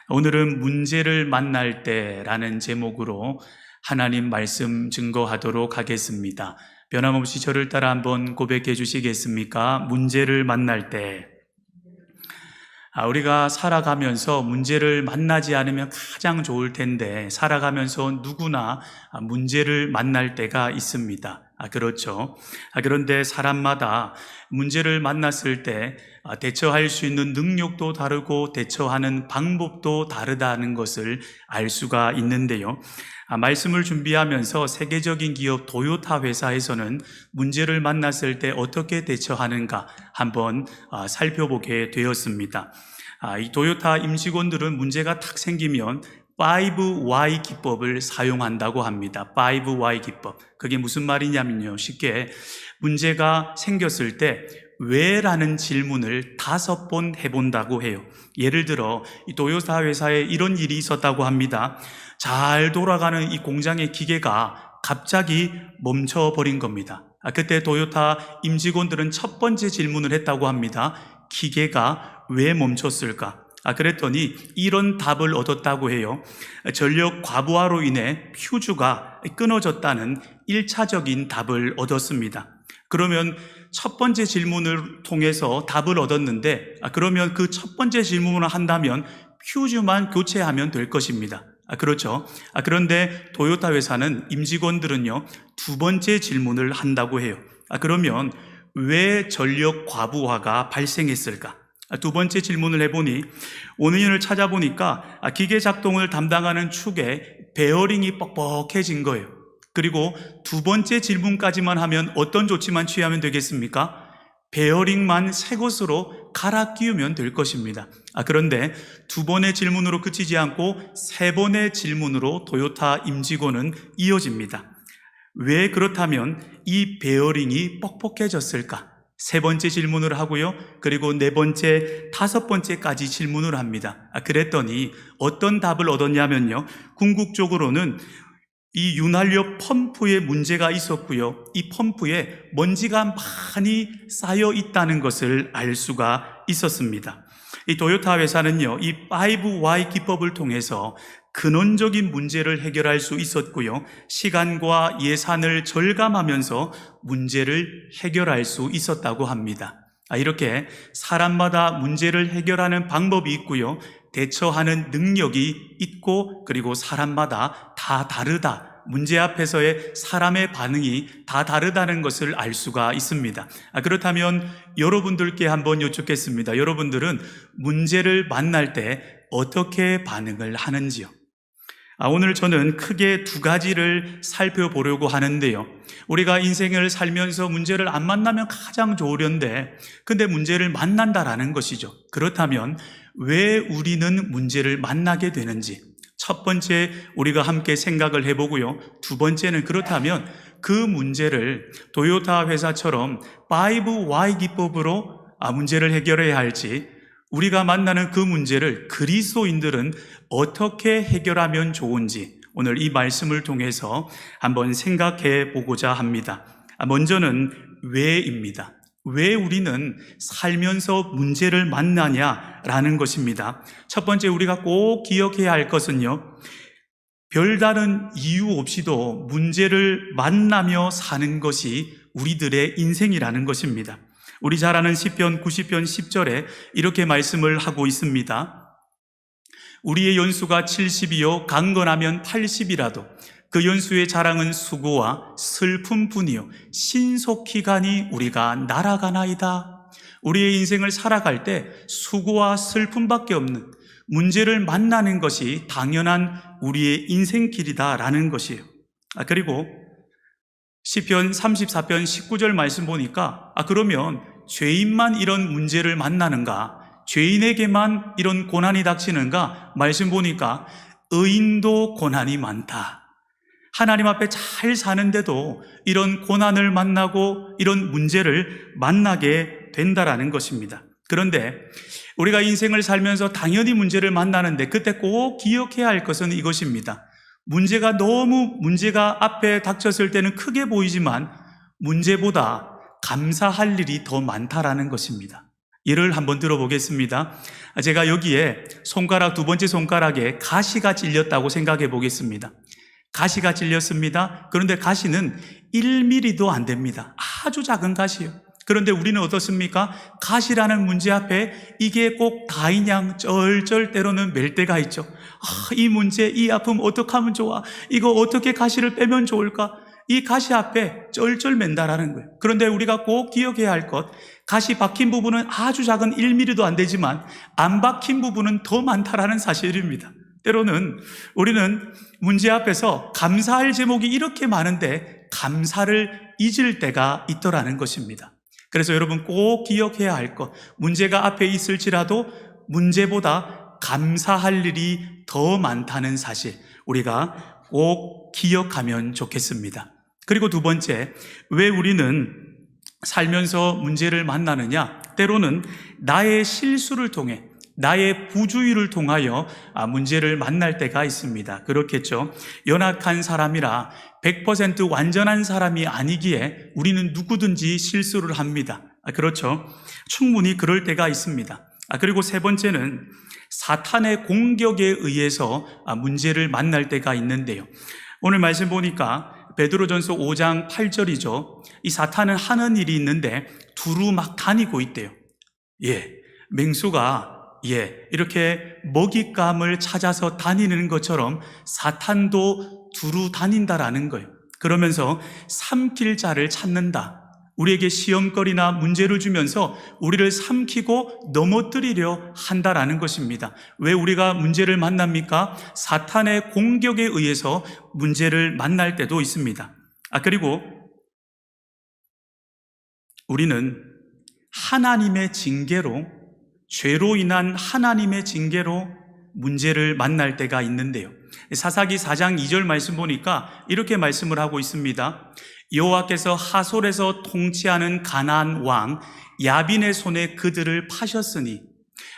오늘은 문제를 만날 때라는 제목으로 하나님 말씀 증거하도록 하겠습니다. 변함없이 저를 따라 한번 고백해 주시겠습니까? 문제를 만날 때. 우리가 살아가면서 문제를 만나지 않으면 가장 좋을 텐데 살아가면서 누구나 문제를 만날 때가 있습니다. 그렇죠. 그런데 사람마다 문제를 만났을 때 대처할 수 있는 능력도 다르고 대처하는 방법도 다르다는 것을 알 수가 있는데요. 말씀을 준비하면서 세계적인 기업 도요타 회사에서는 문제를 만났을 때 어떻게 대처하는가 한번 살펴보게 되었습니다. 이 도요타 임직원들은 문제가 탁 생기면 5Y 기법을 사용한다고 합니다. 5Y 기법. 그게 무슨 말이냐면요. 쉽게 문제가 생겼을 때 왜라는 질문을 5번 해본다고 해요. 예를 들어 이 도요타 회사에 이런 일이 있었다고 합니다. 잘 돌아가는 이 공장의 기계가 갑자기 멈춰버린 겁니다. 그때 도요타 임직원들은 첫 번째 질문을 했다고 합니다. 기계가 왜 멈췄을까? 그랬더니 이런 답을 얻었다고 해요. 전력 과부하로 인해 퓨즈가 끊어졌다는 1차적인 답을 얻었습니다. 그러면 첫 번째 질문을 통해서 답을 얻었는데 그러면 그 첫 번째 질문을 한다면 퓨즈만 교체하면 될 것입니다. 그렇죠. 그런데 도요타 회사는 임직원들은요, 두 번째 질문을 한다고 해요. 그러면 왜 전력 과부하가 발생했을까? 두 번째 질문을 해보니 원인을 찾아보니까 기계 작동을 담당하는 축에 베어링이 뻑뻑해진 거예요. 그리고 두 번째 질문까지만 하면 어떤 조치만 취하면 되겠습니까? 베어링만 새 것으로 갈아 끼우면 될 것입니다. 그런데 두 번의 질문으로 그치지 않고 세 번의 질문으로 도요타 임직원은 이어집니다. 왜 그렇다면 이 베어링이 뻑뻑해졌을까? 세 번째 질문을 하고요. 그리고 네 번째, 다섯 번째까지 질문을 합니다. 그랬더니 어떤 답을 얻었냐면요. 궁극적으로는 이 윤활유 펌프에 문제가 있었고요. 이 펌프에 먼지가 많이 쌓여 있다는 것을 알 수가 있었습니다. 이 도요타 회사는요, 이 5Y 기법을 통해서 근원적인 문제를 해결할 수 있었고요. 시간과 예산을 절감하면서 문제를 해결할 수 있었다고 합니다. 이렇게 사람마다 문제를 해결하는 방법이 있고요. 대처하는 능력이 있고 그리고 사람마다 다 다르다. 문제 앞에서의 사람의 반응이 다 다르다는 것을 알 수가 있습니다. 그렇다면 여러분들께 한번 여쭙겠습니다. 여러분들은 문제를 만날 때 어떻게 반응을 하는지요? 오늘 저는 크게 두 가지를 살펴보려고 하는데요. 우리가 인생을 살면서 문제를 안 만나면 가장 좋으련데 근데 문제를 만난다라는 것이죠. 그렇다면 왜 우리는 문제를 만나게 되는지 첫 번째 우리가 함께 생각을 해보고요. 두 번째는 그렇다면 그 문제를 도요타 회사처럼 5Y 기법으로 문제를 해결해야 할지 우리가 만나는 그 문제를 그리스도인들은 어떻게 해결하면 좋은지 오늘 이 말씀을 통해서 한번 생각해 보고자 합니다. 먼저는 왜입니다. 왜 우리는 살면서 문제를 만나냐라는 것입니다. 첫 번째 우리가 꼭 기억해야 할 것은요, 별다른 이유 없이도 문제를 만나며 사는 것이 우리들의 인생이라는 것입니다. 우리 잘 아는 시편 90편 10절에 이렇게 말씀을 하고 있습니다. 우리의 연수가 70이요 강건하면 80이라도 그 연수의 자랑은 수고와 슬픔뿐이요 신속히 가니 우리가 날아가나이다. 우리의 인생을 살아갈 때 수고와 슬픔밖에 없는 문제를 만나는 것이 당연한 우리의 인생길이다라는 것이에요. 그리고 시편 34편 19절 말씀 보니까 그러면 죄인만 이런 문제를 만나는가? 죄인에게만 이런 고난이 닥치는가? 말씀 보니까 의인도 고난이 많다. 하나님 앞에 잘 사는데도 이런 고난을 만나고 이런 문제를 만나게 된다라는 것입니다. 그런데 우리가 인생을 살면서 당연히 문제를 만나는데 그때 꼭 기억해야 할 것은 이것입니다. 문제가 앞에 닥쳤을 때는 크게 보이지만 문제보다 감사할 일이 더 많다라는 것입니다. 예를 한번 들어보겠습니다. 제가 여기에 손가락, 두 번째 손가락에 가시가 찔렸다고 생각해 보겠습니다. 가시가 찔렸습니다. 그런데 가시는 1mm도 안 됩니다. 아주 작은 가시요. 그런데 우리는 어떻습니까? 가시라는 문제 앞에 이게 꼭 다이냥 쩔쩔 때로는 멜 때가 있죠. 이 문제, 이 아픔 어떻게 하면 좋아? 이거 어떻게 가시를 빼면 좋을까? 이 가시 앞에 쩔쩔 맨다라는 거예요. 그런데 우리가 꼭 기억해야 할 것, 가시 박힌 부분은 아주 작은 1mm도 안 되지만 안 박힌 부분은 더 많다라는 사실입니다. 때로는 우리는 문제 앞에서 감사할 제목이 이렇게 많은데 감사를 잊을 때가 있더라는 것입니다. 그래서 여러분 꼭 기억해야 할 것, 문제가 앞에 있을지라도 문제보다 감사할 일이 더 많다는 사실, 우리가 꼭 기억하면 좋겠습니다. 그리고 두 번째, 왜 우리는 살면서 문제를 만나느냐? 때로는 나의 실수를 통해, 나의 부주의를 통하여 문제를 만날 때가 있습니다. 그렇겠죠. 연약한 사람이라 100% 완전한 사람이 아니기에 우리는 누구든지 실수를 합니다. 그렇죠. 충분히 그럴 때가 있습니다. 그리고 세 번째는 사탄의 공격에 의해서 문제를 만날 때가 있는데요. 오늘 말씀 보니까 베드로전서 5장 8절이죠. 이 사탄은 하는 일이 있는데 두루 막 다니고 있대요. 맹수가 이렇게 먹잇감을 찾아서 다니는 것처럼 사탄도 두루 다닌다라는 거예요. 그러면서 삼킬 자를 찾는다. 우리에게 시험거리나 문제를 주면서 우리를 삼키고 넘어뜨리려 한다라는 것입니다. 왜 우리가 문제를 만납니까? 사탄의 공격에 의해서 문제를 만날 때도 있습니다. 그리고 우리는 하나님의 징계로, 죄로 인한 하나님의 징계로 문제를 만날 때가 있는데요. 사사기 4장 2절 말씀 보니까 이렇게 말씀을 하고 있습니다. 여호와께서 하솔에서 통치하는 가나안 왕 야빈의 손에 그들을 파셨으니,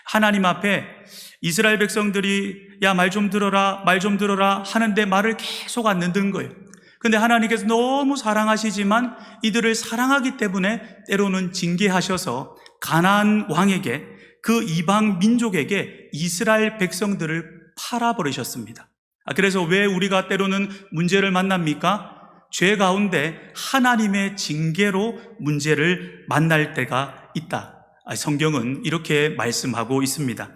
하나님 앞에 이스라엘 백성들이 야 말 좀 들어라 말 좀 들어라 하는데 말을 계속 안 듣는 거예요. 근데 하나님께서 너무 사랑하시지만 이들을 사랑하기 때문에 때로는 징계하셔서 가나안 왕에게, 그 이방 민족에게 이스라엘 백성들을 팔아버리셨습니다. 그래서 왜 우리가 때로는 문제를 만납니까? 죄 가운데 하나님의 징계로 문제를 만날 때가 있다. 성경은 이렇게 말씀하고 있습니다.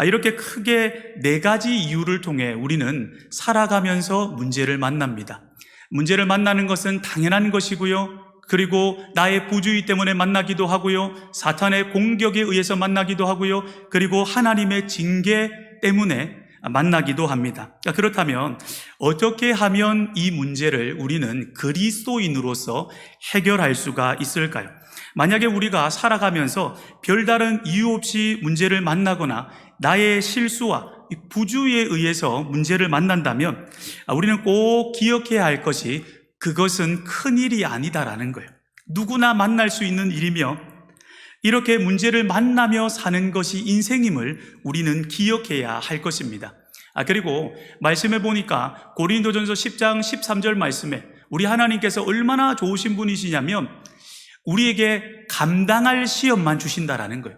이렇게 크게 4가지 이유를 통해 우리는 살아가면서 문제를 만납니다. 문제를 만나는 것은 당연한 것이고요. 그리고 나의 부주의 때문에 만나기도 하고요. 사탄의 공격에 의해서 만나기도 하고요. 그리고 하나님의 징계 때문에 만나기도 합니다. 그렇다면 어떻게 하면 이 문제를 우리는 그리스도인으로서 해결할 수가 있을까요? 만약에 우리가 살아가면서 별다른 이유 없이 문제를 만나거나 나의 실수와 부주의에 의해서 문제를 만난다면 우리는 꼭 기억해야 할 것이, 그것은 큰일이 아니다라는 거예요. 누구나 만날 수 있는 일이며 이렇게 문제를 만나며 사는 것이 인생임을 우리는 기억해야 할 것입니다. 그리고 말씀해 보니까 고린도전서 10장 13절 말씀에 우리 하나님께서 얼마나 좋으신 분이시냐면 우리에게 감당할 시험만 주신다라는 거예요.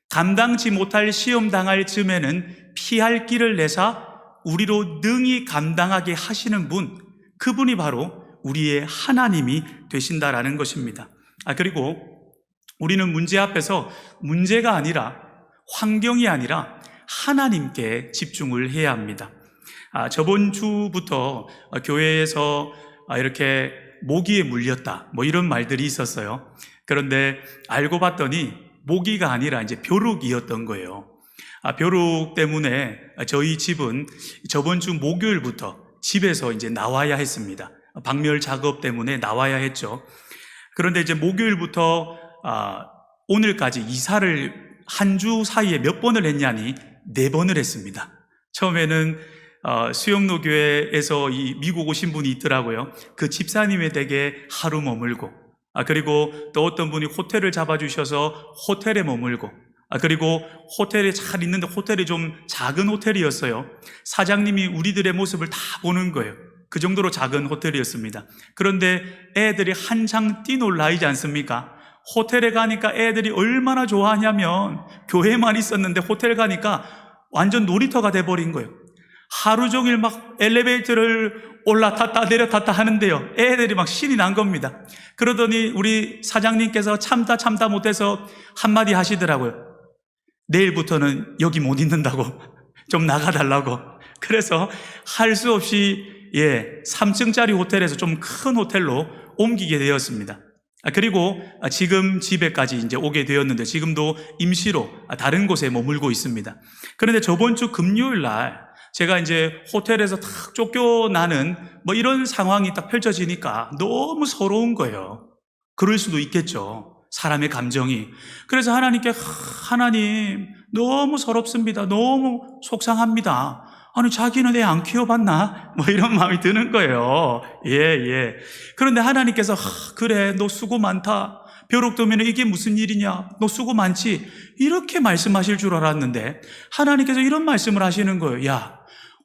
감당치 못할 시험 당할 즈음에는 피할 길을 내사 우리로 능히 감당하게 하시는 분, 그분이 바로 우리의 하나님이 되신다라는 것입니다. 그리고 우리는 문제 앞에서 문제가 아니라, 환경이 아니라 하나님께 집중을 해야 합니다. 저번 주부터 교회에서 이렇게 모기에 물렸다 이런 말들이 있었어요. 그런데 알고 봤더니 모기가 아니라 이제 벼룩이었던 거예요. 벼룩 때문에 저희 집은 저번 주 목요일부터 집에서 이제 나와야 했습니다. 박멸 작업 때문에 나와야 했죠. 그런데 이제 목요일부터 오늘까지 이사를 한 주 사이에 몇 번을 했냐니 4번을 했습니다. 처음에는 수영로 교회에서 이 미국 오신 분이 있더라고요. 그 집사님의 댁에 하루 머물고, 그리고 또 어떤 분이 호텔을 잡아주셔서 호텔에 머물고, 그리고 호텔에 잘 있는데 호텔이 좀 작은 호텔이었어요. 사장님이 우리들의 모습을 다 보는 거예요. 그 정도로 작은 호텔이었습니다. 그런데 애들이 한창 뛰놀 나이지 않습니까? 호텔에 가니까 애들이 얼마나 좋아하냐면 교회만 있었는데 호텔 가니까 완전 놀이터가 돼버린 거예요. 하루 종일 막 엘리베이터를 올라탔다 내려탔다 하는데요. 애들이 막 신이 난 겁니다. 그러더니 우리 사장님께서 참다 못해서 한마디 하시더라고요. 내일부터는 여기 못 있는다고, 좀 나가달라고. 그래서 할 수 없이 3층짜리 호텔에서 좀 큰 호텔로 옮기게 되었습니다. 그리고 지금 집에까지 이제 오게 되었는데 지금도 임시로 다른 곳에 머물고 있습니다. 그런데 저번 주 금요일 날 제가 이제 호텔에서 탁 쫓겨나는 이런 상황이 딱 펼쳐지니까 너무 서러운 거예요. 그럴 수도 있겠죠. 사람의 감정이. 그래서 하나님께 하나님 너무 서럽습니다. 너무 속상합니다. 아니 자기는 애 안 키워봤나? 이런 마음이 드는 거예요. 그런데 하나님께서 그래 너 수고 많다. 벼룩 뜨면 이게 무슨 일이냐? 너 수고 많지? 이렇게 말씀하실 줄 알았는데 하나님께서 이런 말씀을 하시는 거예요. 야,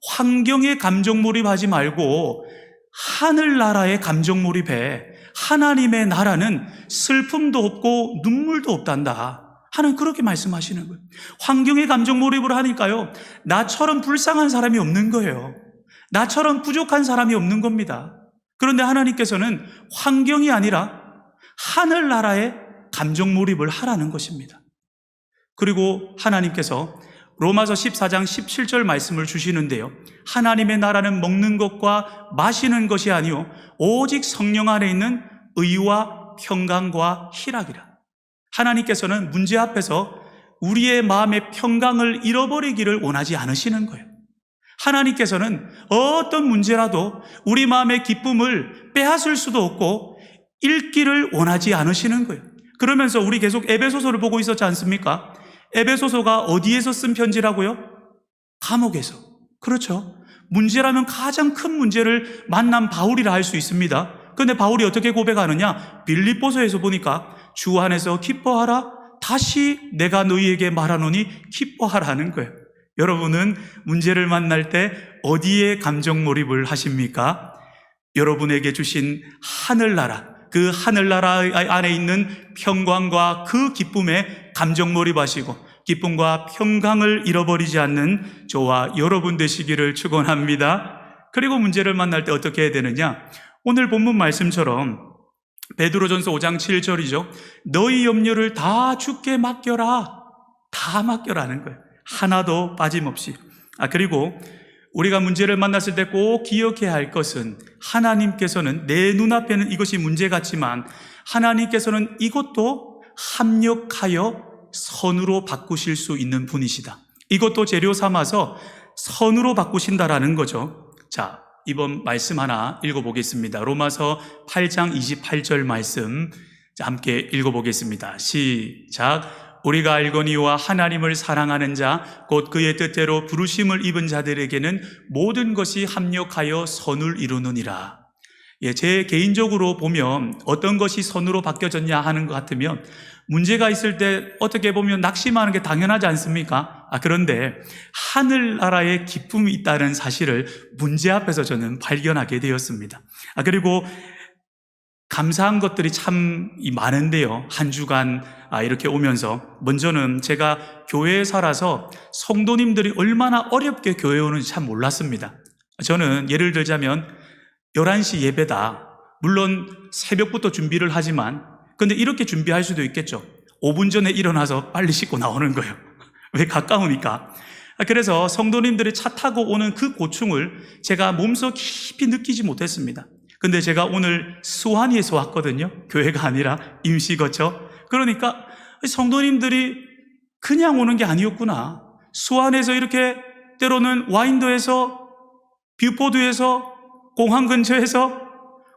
환경에 감정 몰입하지 말고 하늘나라에 감정 몰입해. 하나님의 나라는 슬픔도 없고 눈물도 없단다. 하나님 그렇게 말씀하시는 거예요. 환경에 감정 몰입을 하니까요, 나처럼 불쌍한 사람이 없는 거예요. 나처럼 부족한 사람이 없는 겁니다. 그런데 하나님께서는 환경이 아니라 하늘나라에 감정 몰입을 하라는 것입니다. 그리고 하나님께서 로마서 14장 17절 말씀을 주시는데요. 하나님의 나라는 먹는 것과 마시는 것이 아니요 오직 성령 안에 있는 의와 평강과 희락이라. 하나님께서는 문제 앞에서 우리의 마음의 평강을 잃어버리기를 원하지 않으시는 거예요. 하나님께서는 어떤 문제라도 우리 마음의 기쁨을 빼앗을 수도 없고 잃기를 원하지 않으시는 거예요. 그러면서 우리 계속 에베소서를 보고 있었지 않습니까? 에베소서가 어디에서 쓴 편지라고요? 감옥에서. 그렇죠. 문제라면 가장 큰 문제를 만난 바울이라 할 수 있습니다. 그런데 바울이 어떻게 고백하느냐? 빌립보서에서 보니까 주 안에서 기뻐하라. 다시 내가 너희에게 말하노니 기뻐하라는 거예요. 여러분은 문제를 만날 때 어디에 감정 몰입을 하십니까? 여러분에게 주신 하늘나라, 그 하늘나라 안에 있는 평강과 그 기쁨에 감정 몰입하시고 기쁨과 평강을 잃어버리지 않는 저와 여러분 되시기를 축원합니다. 그리고 문제를 만날 때 어떻게 해야 되느냐? 오늘 본문 말씀처럼 베드로전서 5장 7절이죠. 너희 염려를 다 주께 맡겨라. 다 맡겨라는 거예요. 하나도 빠짐없이. 그리고 우리가 문제를 만났을 때 꼭 기억해야 할 것은 하나님께서는 내 눈앞에는 이것이 문제 같지만 하나님께서는 이것도 합력하여 선으로 바꾸실 수 있는 분이시다. 이것도 재료 삼아서 선으로 바꾸신다라는 거죠. 자, 이번 말씀 하나 읽어보겠습니다. 로마서 8장 28절 말씀 함께 읽어보겠습니다. 시작. 우리가 알거니와 하나님을 사랑하는 자 곧 그의 뜻대로 부르심을 입은 자들에게는 모든 것이 합력하여 선을 이루느니라. 제 개인적으로 보면 어떤 것이 선으로 바뀌어졌냐 하는 것 같으면 문제가 있을 때 어떻게 보면 낙심하는 게 당연하지 않습니까? 그런데 하늘나라에 기쁨이 있다는 사실을 문제 앞에서 저는 발견하게 되었습니다. 그리고 감사한 것들이 참 많은데요. 한 주간 이렇게 오면서 먼저는 제가 교회에 살아서 성도님들이 얼마나 어렵게 교회에 오는지 참 몰랐습니다. 저는 예를 들자면 11시 예배다. 물론 새벽부터 준비를 하지만 근데 이렇게 준비할 수도 있겠죠. 5분 전에 일어나서 빨리 씻고 나오는 거예요. 왜? 가까우니까. 그래서 성도님들이 차 타고 오는 그 고충을 제가 몸소 깊이 느끼지 못했습니다. 근데 제가 오늘 수완이에서 왔거든요. 교회가 아니라 임시거처. 그러니까 성도님들이 그냥 오는 게 아니었구나. 수완에서 이렇게 때로는 와인도에서 뷰포드에서 공항 근처에서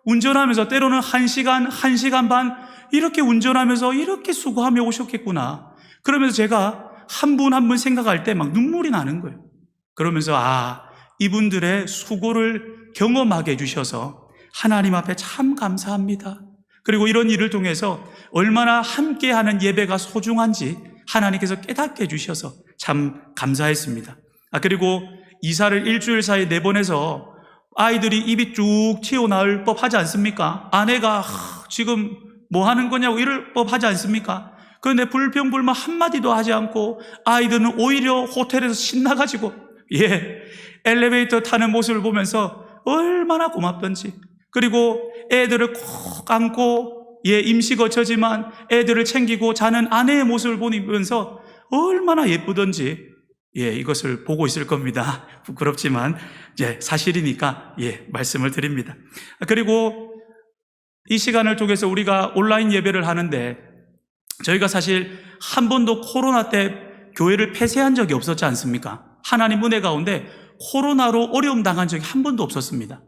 운전하면서 때로는 1시간, 1시간 반 이렇게 운전하면서 이렇게 수고하며 오셨겠구나. 그러면서 제가 한 분 한 분 생각할 때 막 눈물이 나는 거예요. 그러면서 이분들의 수고를 경험하게 해주셔서 하나님 앞에 참 감사합니다. 그리고 이런 일을 통해서 얼마나 함께하는 예배가 소중한지 하나님께서 깨닫게 해주셔서 참 감사했습니다. 그리고 이사를 일주일 사이에 내보내서 아이들이 입이 쭉 튀어나올 법하지 않습니까? 아내가 지금 뭐 하는 거냐고 이럴 법하지 않습니까? 그런데 불평불만 한마디도 하지 않고 아이들은 오히려 호텔에서 신나가지고 엘리베이터 타는 모습을 보면서 얼마나 고맙던지, 그리고 애들을 꼭 안고 임시 거처지만 애들을 챙기고 자는 아내의 모습을 보면서 얼마나 예쁘던지 이것을 보고 있을 겁니다. 부끄럽지만 사실이니까 말씀을 드립니다. 그리고 이 시간을 통해서 우리가 온라인 예배를 하는데 저희가 사실 한 번도 코로나 때 교회를 폐쇄한 적이 없었지 않습니까? 하나님 은혜 가운데 코로나로 어려움 당한 적이 한 번도 없었습니다.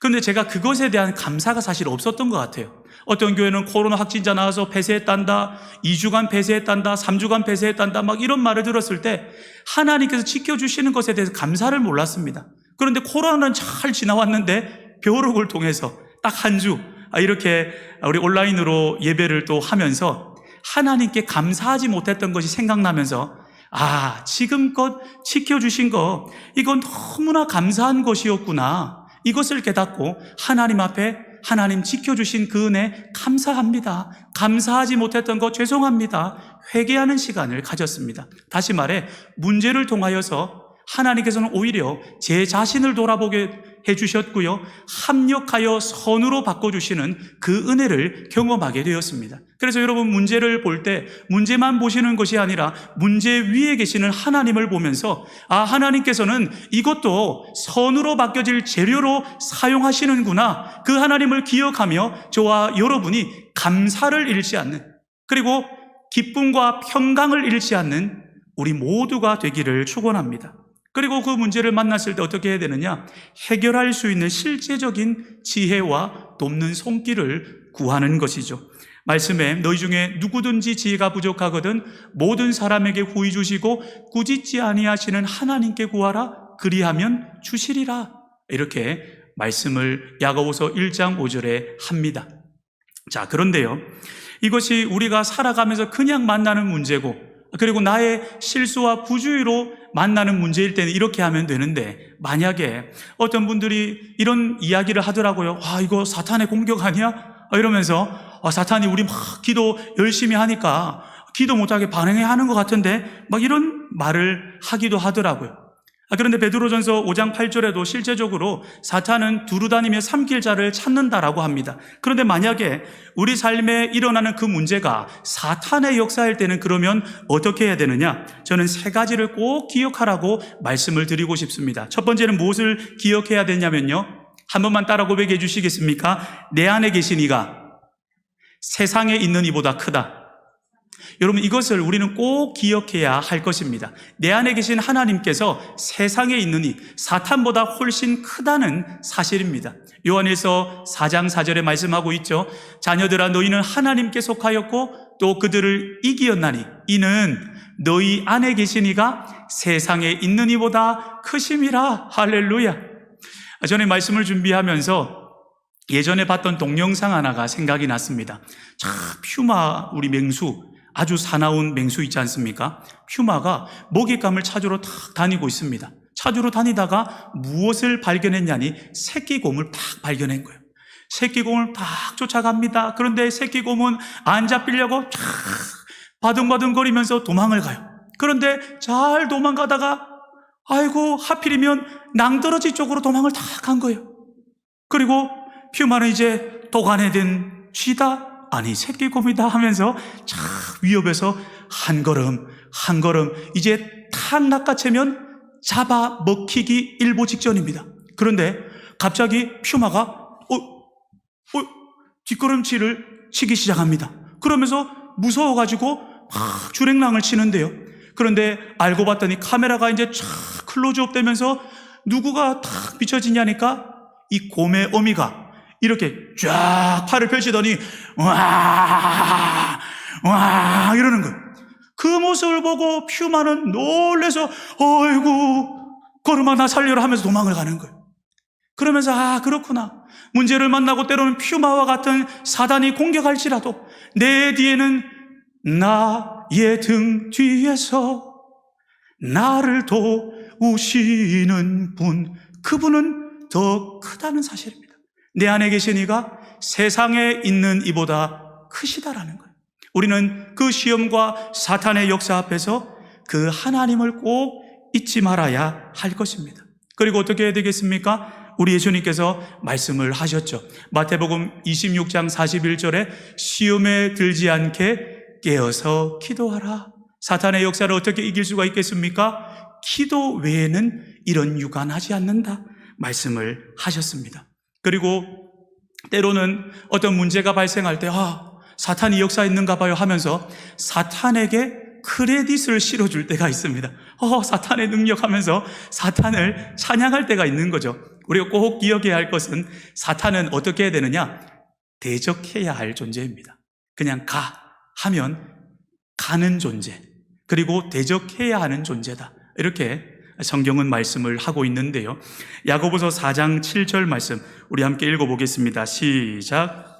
그런데 제가 그것에 대한 감사가 사실 없었던 것 같아요. 어떤 교회는 코로나 확진자 나와서 폐쇄했단다, 2주간 폐쇄했단다, 3주간 폐쇄했단다, 막 이런 말을 들었을 때 하나님께서 지켜주시는 것에 대해서 감사를 몰랐습니다. 그런데 코로나는 잘 지나왔는데 벼룩을 통해서 딱 한 주 이렇게 우리 온라인으로 예배를 또 하면서 하나님께 감사하지 못했던 것이 생각나면서 지금껏 지켜주신 거 이건 너무나 감사한 것이었구나, 이것을 깨닫고 하나님 앞에 하나님 지켜주신 그 은혜 감사합니다, 감사하지 못했던 것 죄송합니다, 회개하는 시간을 가졌습니다. 다시 말해 문제를 통하여서 하나님께서는 오히려 제 자신을 돌아보게 해주셨고요, 합력하여 선으로 바꿔주시는 그 은혜를 경험하게 되었습니다. 그래서 여러분, 문제를 볼 때 문제만 보시는 것이 아니라 문제 위에 계시는 하나님을 보면서 하나님께서는 이것도 선으로 바뀌어질 재료로 사용하시는구나, 그 하나님을 기억하며 저와 여러분이 감사를 잃지 않는, 그리고 기쁨과 평강을 잃지 않는 우리 모두가 되기를 축원합니다. 그리고 그 문제를 만났을 때 어떻게 해야 되느냐? 해결할 수 있는 실제적인 지혜와 돕는 손길을 구하는 것이죠. 말씀에 너희 중에 누구든지 지혜가 부족하거든 모든 사람에게 후히 주시고 꾸짖지 아니하시는 하나님께 구하라, 그리하면 주시리라, 이렇게 말씀을 야고보서 1장 5절에 합니다. 자, 그런데요, 이것이 우리가 살아가면서 그냥 만나는 문제고, 그리고 나의 실수와 부주의로 만나는 문제일 때는 이렇게 하면 되는데, 만약에 어떤 분들이 이런 이야기를 하더라고요. 이거 사탄의 공격 아니야? 이러면서 사탄이 우리 막 기도 열심히 하니까 기도 못하게 반응해야 하는 것 같은데, 막 이런 말을 하기도 하더라고요. 그런데 베드로전서 5장 8절에도 실제적으로 사탄은 두루다니며 삼킬 자를 찾는다라고 합니다. 그런데 만약에 우리 삶에 일어나는 그 문제가 사탄의 역사일 때는 그러면 어떻게 해야 되느냐? 저는 세 가지를 꼭 기억하라고 말씀을 드리고 싶습니다. 첫 번째는 무엇을 기억해야 되냐면요, 한 번만 따라 고백해 주시겠습니까? 내 안에 계신 이가 세상에 있는 이보다 크다. 여러분, 이것을 우리는 꼭 기억해야 할 것입니다. 내 안에 계신 하나님께서 세상에 있는 이, 사탄보다 훨씬 크다는 사실입니다. 요한일서 4장 4절에 말씀하고 있죠. 자녀들아, 너희는 하나님께 속하였고 또 그들을 이기었나니 이는 너희 안에 계신 이가 세상에 있는 이보다 크심이라. 할렐루야. 저는 말씀을 준비하면서 예전에 봤던 동영상 하나가 생각이 났습니다. 퓨마, 우리 맹수, 아주 사나운 맹수 있지 않습니까? 퓨마가 먹잇감을 찾으러 탁 다니고 있습니다. 찾으러 다니다가 무엇을 발견했냐니 새끼곰을 딱 발견한 거예요. 새끼곰을 딱 쫓아갑니다. 그런데 새끼곰은 안 잡히려고 쫙 바둥바둥거리면서 도망을 가요. 그런데 잘 도망가다가 하필이면 낭떠러지 쪽으로 도망을 딱 간 거예요. 그리고 퓨마는 이제 도간에 든 쥐다, 아니 새끼곰이다 하면서 참 위협해서 한 걸음 한 걸음 이제 탁 낚아채면 잡아 먹히기 일보 직전입니다. 그런데 갑자기 퓨마가 뒷걸음질을 치기 시작합니다. 그러면서 무서워가지고 막 주랭랑을 치는데요. 그런데 알고 봤더니 카메라가 이제 쫙 클로즈업 되면서 누구가 탁 비춰지냐니까 이 곰의 어미가 이렇게 쫙 팔을 펼치더니 와 이러는 거예요. 그 모습을 보고 퓨마는 놀래서 어이구 걸음아 나 살려라 하면서 도망을 가는 거예요. 그러면서 그렇구나, 문제를 만나고 때로는 퓨마와 같은 사단이 공격할지라도 내 뒤에는 나의 등 뒤에서 나를 도우시는 분, 그분은 더 크다는 사실입니다. 내 안에 계신 이가 세상에 있는 이보다 크시다라는 거예요. 우리는 그 시험과 사탄의 역사 앞에서 그 하나님을 꼭 잊지 말아야 할 것입니다. 그리고 어떻게 해야 되겠습니까? 우리 예수님께서 말씀을 하셨죠. 마태복음 26장 41절에 시험에 들지 않게 깨어서 기도하라. 사탄의 역사를 어떻게 이길 수가 있겠습니까? 기도 외에는 이런 유관하지 않는다 말씀을 하셨습니다. 그리고 때로는 어떤 문제가 발생할 때 사탄이 역사했는가 봐요 하면서 사탄에게 크레딧을 실어줄 때가 있습니다. 사탄의 능력하면서 사탄을 찬양할 때가 있는 거죠. 우리가 꼭 기억해야 할 것은 사탄은 어떻게 해야 되느냐? 대적해야 할 존재입니다. 그냥 가 하면 가는 존재, 그리고 대적해야 하는 존재다. 이렇게 성경은 말씀을 하고 있는데요. 야고보서 4장 7절 말씀 우리 함께 읽어보겠습니다. 시작.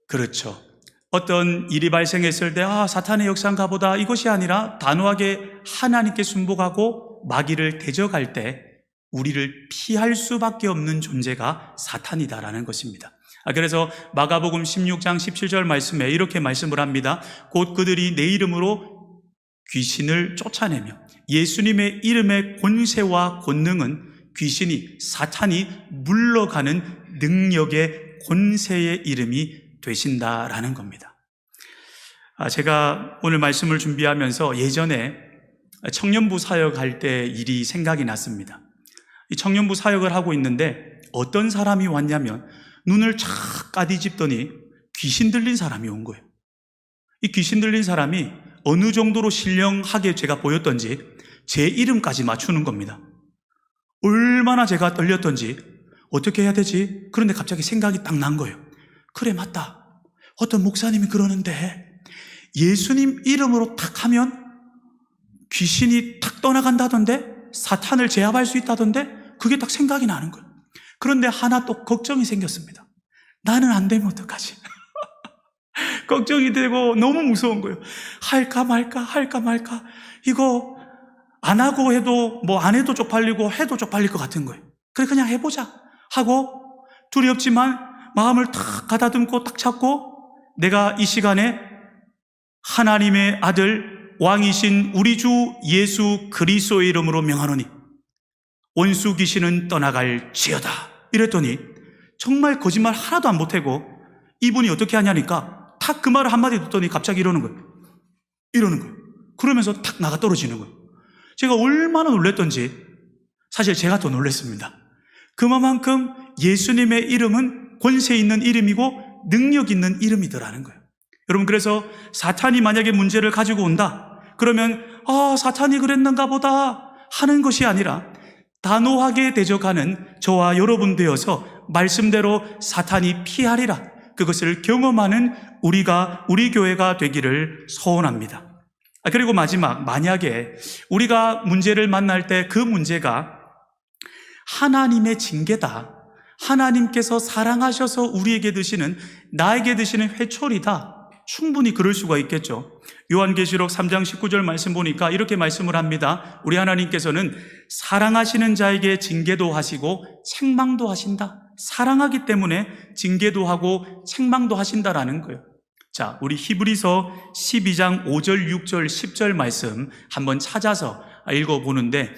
그렇죠. 어떤 일이 발생했을 때 사탄의 역사인가 보다 이것이 아니라 단호하게 하나님께 순복하고 마귀를 대적할 때 우리를 피할 수밖에 없는 존재가 사탄이다라는 것입니다. 그래서 마가복음 16장 17절 말씀에 이렇게 말씀을 합니다. 곧 그들이 내 이름으로 귀신을 쫓아내며 예수님의 이름의 권세와 권능은 귀신이 사탄이 물러가는 능력의 권세의 이름이 되신다라는 겁니다. 제가 오늘 말씀을 준비하면서 예전에 청년부 사역할 때 일이 생각이 났습니다. 이 청년부 사역을 하고 있는데 어떤 사람이 왔냐면 눈을 착 까디집더니 귀신 들린 사람이 온 거예요. 이 귀신 들린 사람이 어느 정도로 신령하게 제가 보였던지 제 이름까지 맞추는 겁니다. 얼마나 제가 떨렸던지 어떻게 해야 되지? 그런데 갑자기 생각이 딱 난 거예요. 그래, 맞다. 어떤 목사님이 그러는데 예수님 이름으로 탁 하면 귀신이 탁 떠나간다던데, 사탄을 제압할 수 있다던데, 그게 딱 생각이 나는 거예요. 그런데 하나 또 걱정이 생겼습니다. 나는 안 되면 어떡하지? 걱정이 되고 너무 무서운 거예요. 할까 말까 이거 안 하고 해도 안 해도 쪽팔리고 해도 쪽팔릴 것 같은 거예요. 그래, 그냥 해보자 하고 두렵지만 마음을 탁 가다듬고 딱 잡고 내가 이 시간에 하나님의 아들 왕이신 우리 주 예수 그리스도의 이름으로 명하노니 원수 귀신은 떠나갈지어다 이랬더니 정말 거짓말 하나도 안 보태고 이분이 어떻게 하냐니까 탁 그 말을 한마디 듣더니 갑자기 이러는 거예요. 그러면서 탁 나가 떨어지는 거예요. 제가 얼마나 놀랬던지 사실 제가 더 놀랬습니다. 그만큼 예수님의 이름은 권세 있는 이름이고 능력 있는 이름이더라는 거예요. 여러분, 그래서 사탄이 만약에 문제를 가지고 온다 그러면 사탄이 그랬는가 보다 하는 것이 아니라 단호하게 대적하는 저와 여러분 되어서 말씀대로 사탄이 피하리라, 그것을 경험하는 우리 교회가 되기를 소원합니다. 그리고 마지막, 만약에 우리가 문제를 만날 때 그 문제가 하나님의 징계다, 하나님께서 사랑하셔서 우리에게 드시는, 나에게 드시는 회초리다, 충분히 그럴 수가 있겠죠. 요한계시록 3장 19절 말씀 보니까 이렇게 말씀을 합니다. 우리 하나님께서는 사랑하시는 자에게 징계도 하시고 책망도 하신다. 사랑하기 때문에 징계도 하고 책망도 하신다라는 거예요. 자, 우리 히브리서 12장 5절, 6절, 10절 말씀 한번 찾아서 읽어보는데,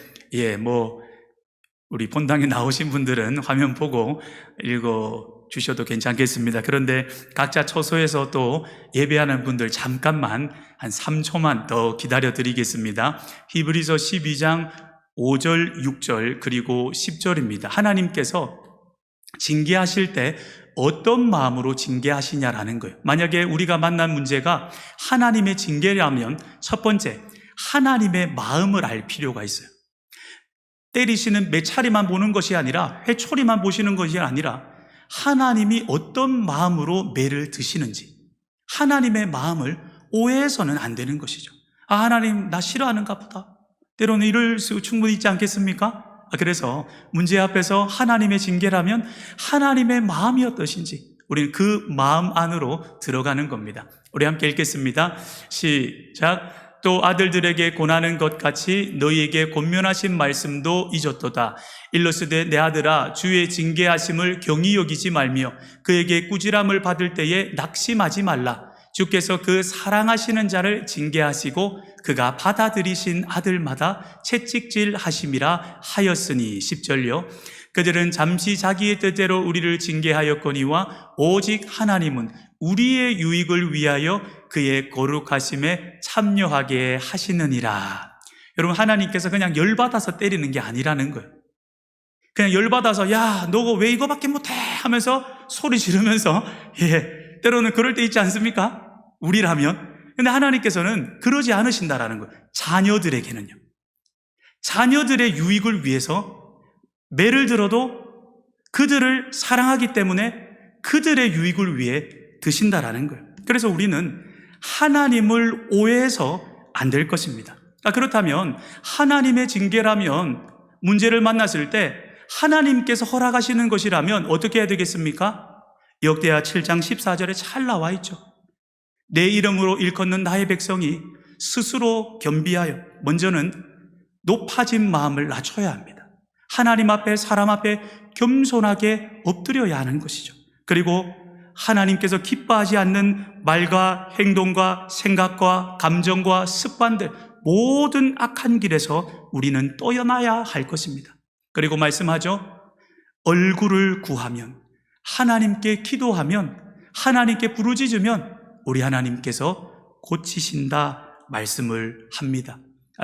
우리 본당에 나오신 분들은 화면 보고 읽어주셔도 괜찮겠습니다. 그런데 각자 처소에서 또 예배하는 분들 잠깐만 한 3초만 더 기다려 드리겠습니다. 히브리서 12장 5절, 6절, 그리고 10절입니다. 하나님께서 징계하실 때 어떤 마음으로 징계하시냐라는 거예요. 만약에 우리가 만난 문제가 하나님의 징계라면 첫 번째, 하나님의 마음을 알 필요가 있어요. 때리시는 매차리만 보는 것이 아니라, 회초리만 보시는 것이 아니라 하나님이 어떤 마음으로 매를 드시는지, 하나님의 마음을 오해해서는 안 되는 것이죠. 하나님 나 싫어하는가 보다, 때로는 이럴 수 충분히 있지 않겠습니까? 그래서 문제 앞에서 하나님의 징계라면 하나님의 마음이 어떠신지 우리는 그 마음 안으로 들어가는 겁니다. 우리 함께 읽겠습니다. 시작. 또 아들들에게 권하는 것 같이 너희에게 권면하신 말씀도 잊었도다. 일러스되 내 아들아 주의 징계하심을 경히 여기지 말며 그에게 꾸지람을 받을 때에 낙심하지 말라. 주께서 그 사랑하시는 자를 징계하시고 그가 받아들이신 아들마다 채찍질 하심이라 하였으니. 10절요. 그들은 잠시 자기의 뜻대로 우리를 징계하였거니와 오직 하나님은 우리의 유익을 위하여 그의 거룩하심에 참여하게 하시느니라. 여러분, 하나님께서 그냥 열받아서 때리는 게 아니라는 거예요. 그냥 열받아서 야 너가 왜 이거밖에 못해 하면서 소리 지르면서 때로는 그럴 때 있지 않습니까? 우리라면. 근데 하나님께서는 그러지 않으신다라는 거예요. 자녀들에게는요. 자녀들의 유익을 위해서 매를 들어도 그들을 사랑하기 때문에 그들의 유익을 위해 드신다라는 거예요. 그래서 우리는 하나님을 오해해서 안 될 것입니다. 그렇다면 하나님의 징계라면, 문제를 만났을 때 하나님께서 허락하시는 것이라면 어떻게 해야 되겠습니까? 역대하 7장 14절에 잘 나와 있죠. 내 이름으로 일컫는 나의 백성이 스스로 겸비하여 먼저는 높아진 마음을 낮춰야 합니다. 하나님 앞에, 사람 앞에 겸손하게 엎드려야 하는 것이죠. 그리고 하나님께서 기뻐하지 않는 말과 행동과 생각과 감정과 습관들, 모든 악한 길에서 우리는 떠나야 할 것입니다. 그리고 말씀하죠. 얼굴을 구하면, 하나님께 기도하면, 하나님께 부르짖으면 우리 하나님께서 고치신다 말씀을 합니다.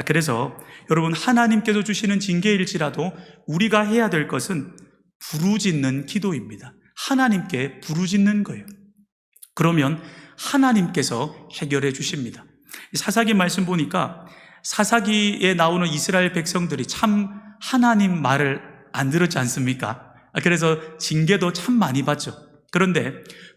그래서 여러분, 하나님께서 주시는 징계일지라도 우리가 해야 될 것은 부르짖는 기도입니다. 하나님께 부르짖는 거예요. 그러면 하나님께서 해결해 주십니다. 사사기 말씀 보니까 사사기에 나오는 이스라엘 백성들이 참 하나님 말을 안 들었지 않습니까? 그래서 징계도 참 많이 받죠. 그런데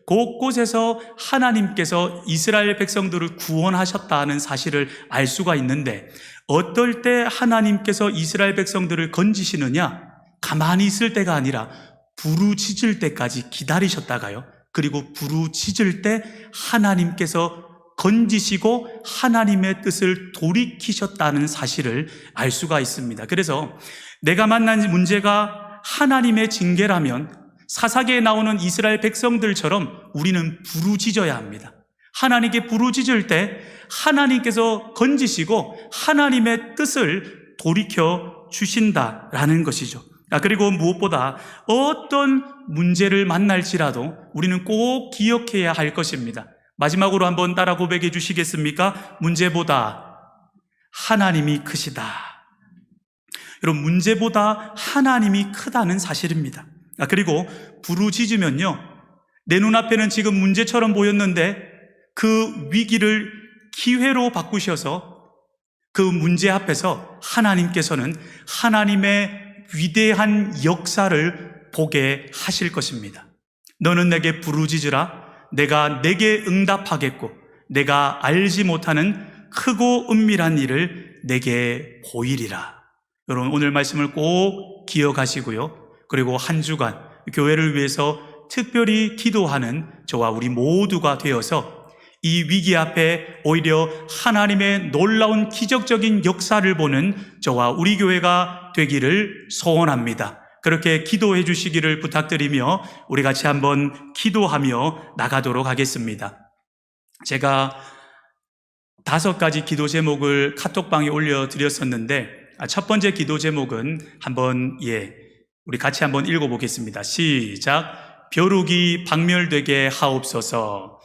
곳곳에서 하나님께서 이스라엘 백성들을 구원하셨다는 사실을 알 수가 있는데, 어떨 때 하나님께서 이스라엘 백성들을 건지시느냐? 가만히 있을 때가 아니라 부르짖을 때까지 기다리셨다가요, 그리고 부르짖을 때 하나님께서 건지시고 하나님의 뜻을 돌이키셨다는 사실을 알 수가 있습니다. 그래서 내가 만난 문제가 하나님의 징계라면 사사기에 나오는 이스라엘 백성들처럼 우리는 부르짖어야 합니다. 하나님께 부르짖을 때 하나님께서 건지시고 하나님의 뜻을 돌이켜 주신다라는 것이죠. 그리고 무엇보다 어떤 문제를 만날지라도 우리는 꼭 기억해야 할 것입니다. 마지막으로 한번 따라 고백해 주시겠습니까? 문제보다 하나님이 크시다. 여러분, 문제보다 하나님이 크다는 사실입니다. 그리고 부르짖으면요, 내 눈앞에는 지금 문제처럼 보였는데 그 위기를 기회로 바꾸셔서 그 문제 앞에서 하나님께서는 하나님의 위대한 역사를 보게 하실 것입니다. 너는 내게 부르짖으라. 내가 내게 응답하겠고 내가 알지 못하는 크고 은밀한 일을 내게 보이리라. 여러분, 오늘 말씀을 꼭 기억하시고요. 그리고 한 주간 교회를 위해서 특별히 기도하는 저와 우리 모두가 되어서 이 위기 앞에 오히려 하나님의 놀라운 기적적인 역사를 보는 저와 우리 교회가 되기를 소원합니다. 그렇게 기도해 주시기를 부탁드리며 우리 같이 한번 기도하며 나가도록 하겠습니다. 제가 5가지 기도 제목을 카톡방에 올려드렸었는데, 첫 번째 기도 제목은 한번 우리 같이 한번 읽어보겠습니다. 시작. 벼룩이 박멸되게 하옵소서.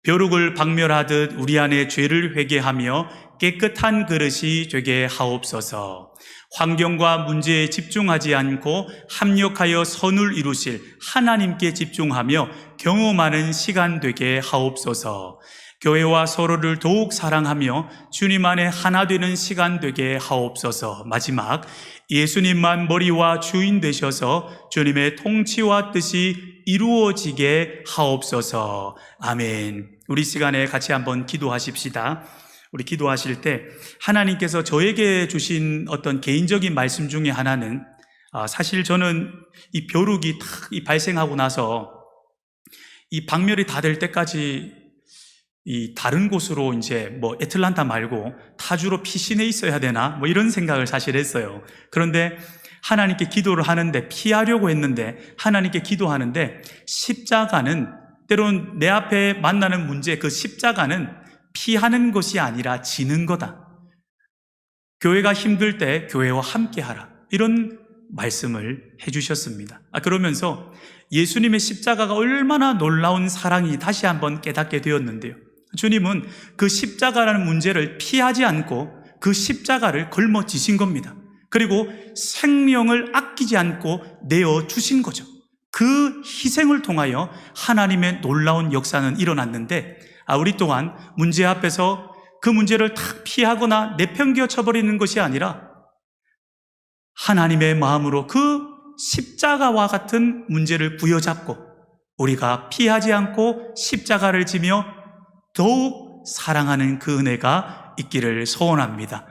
벼룩을 박멸하듯 우리 안에 죄를 회개하며 깨끗한 그릇이 되게 하옵소서. 환경과 문제에 집중하지 않고 합력하여 선을 이루실 하나님께 집중하며 경험하는 시간 되게 하옵소서. 교회와 서로를 더욱 사랑하며 주님 안에 하나 되는 시간 되게 하옵소서. 마지막, 예수님만 머리와 주인 되셔서 주님의 통치와 뜻이 이루어지게 하옵소서. 아멘. 우리 시간에 같이 한번 기도하십시다. 우리 기도하실 때 하나님께서 저에게 주신 어떤 개인적인 말씀 중에 하나는, 사실 저는 이 벼룩이 탁 발생하고 나서 이 박멸이 다 될 때까지 이 다른 곳으로 이제 뭐 애틀란타 말고 타주로 피신해 있어야 되나 뭐 이런 생각을 사실 했어요. 그런데 하나님께 기도를 하는데 피하려고 했는데 하나님께 기도하는데 십자가는 때론 내 앞에 만나는 문제 그 십자가는 피하는 것이 아니라 지는 거다. 교회가 힘들 때 교회와 함께 하라. 이런 말씀을 해주셨습니다. 그러면서 예수님의 십자가가 얼마나 놀라운 사랑이 다시 한번 깨닫게 되었는데요. 주님은 그 십자가라는 문제를 피하지 않고 그 십자가를 걸머지신 겁니다. 그리고 생명을 아끼지 않고 내어주신 거죠. 그 희생을 통하여 하나님의 놀라운 역사는 일어났는데 우리 또한 문제 앞에서 그 문제를 탁 피하거나 내팽겨 쳐버리는 것이 아니라 하나님의 마음으로 그 십자가와 같은 문제를 부여잡고 우리가 피하지 않고 십자가를 지며 더욱 사랑하는 그 은혜가 있기를 소원합니다.